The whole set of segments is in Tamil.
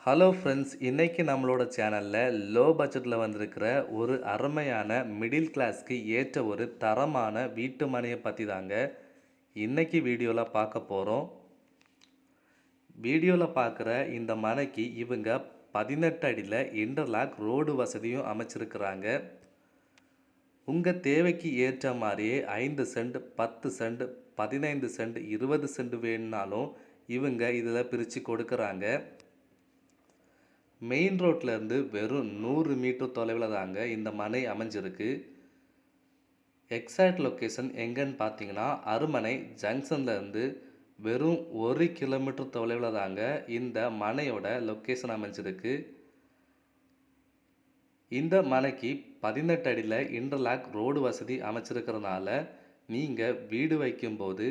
ஹலோ ஃப்ரெண்ட்ஸ், இன்னைக்கு நம்மளோட சேனலில் லோ பட்ஜெட்டில் வந்திருக்கிற ஒரு அருமையான மிடில் கிளாஸ்க்கு ஏற்ற ஒரு தரமான வீட்டு மனையை பற்றி தாங்க இன்னைக்கு வீடியோவில் பார்க்க போகிறோம். வீடியோவில் பார்க்குற இந்த மனைக்கு இவங்க 18 அடியில் இன்டர்லாக் ரோடு வசதியும் அமைச்சிருக்கிறாங்க. உங்கள் தேவைக்கு ஏற்ற மாதிரியே 5 சென்ட், 10 சென்ட், 15 சென்ட், 20 சென்ட் வேணுனாலும் இவங்க இதில் பிரித்து கொடுக்குறாங்க. மெயின் ரோட்லேருந்து வெறும் 100 மீட்டர் தொலைவில் தாங்க இந்த மனை அமைஞ்சிருக்கு. எக்ஸாக்ட் லொக்கேஷன் எங்கன்னு பார்த்தீங்கன்னா, அருமனை ஜங்ஷன்லேருந்து வெறும் 1 கிலோமீட்டர் தொலைவில் தாங்க இந்த மனையோட லொக்கேஷன் அமைஞ்சிருக்கு. இந்த மனைக்கு 18 அடியில் இன்டர்லாக் ரோடு வசதி அமைச்சிருக்கிறதுனால நீங்கள் வீடு வைக்கும்போது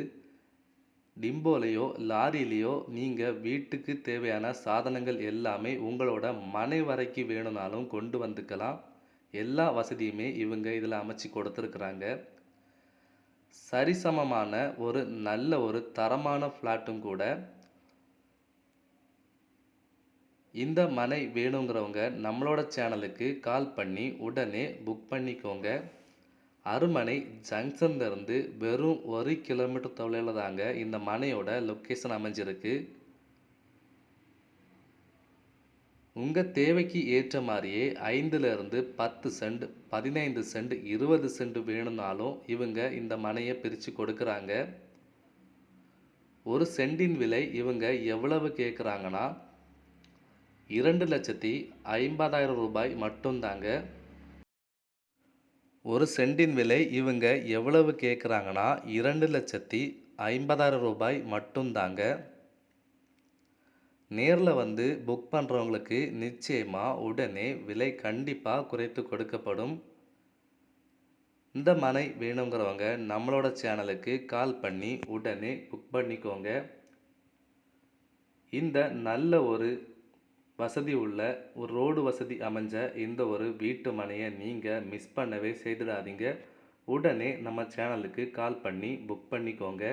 டிம்போலையோ லாரிலேயோ நீங்கள் வீட்டுக்கு தேவையான சாதனங்கள் எல்லாமே உங்களோட மனை வரைக்கும் வேணும்னாலும் கொண்டு வந்துக்கலாம். எல்லா வசதியுமே இவங்க இதில் அமைச்சு கொடுத்துருக்குறாங்க. சரிசமமான ஒரு நல்ல ஒரு தரமான ஃப்ளாட்டும் கூட. இந்த மனை வேணுங்கிறவங்க நம்மளோட சேனலுக்கு கால் பண்ணி உடனே புக் பண்ணிக்கோங்க. அருமனை ஜங்ஷன்லேருந்து வெறும் 1 கிலோமீட்டர் தொலைவில் தாங்க இந்த மனையோட லொக்கேஷன் அமைஞ்சிருக்கு. உங்கள் தேவைக்கு ஏற்ற மாதிரியே 5லேருந்து 10 சென்ட், 15 சென்ட், 20 சென்ட் வேணும்னாலும் இவங்க இந்த மனையை பிரித்து கொடுக்குறாங்க. ஒரு சென்டின் விலை இவங்க எவ்வளவு கேட்குறாங்கன்னா 2,50,000 ரூபாய் மட்டும்தாங்க. ஒரு சென்டின் விலை இவங்க எவ்வளவு கேட்குறாங்கன்னா 2,50,000 ரூபாய் மட்டும்தாங்க. நேரில் வந்து புக் பண்ணுறவங்களுக்கு நிச்சயமாக உடனே விலை கண்டிப்பாக குறைத்து கொடுக்கப்படும். இந்த மனை வேணுங்கிறவங்க நம்மளோட சேனலுக்கு கால் பண்ணி உடனே புக் பண்ணிக்கோங்க. இந்த நல்ல ஒரு வசதி உள்ள ஒரு ரோடு வசதி அமைஞ்ச இந்த ஒரு வீட்டு மனையை நீங்கள் மிஸ் பண்ணவே செய்திடாதீங்க. உடனே நம்ம சேனலுக்கு கால் பண்ணி புக் பண்ணிக்கோங்க.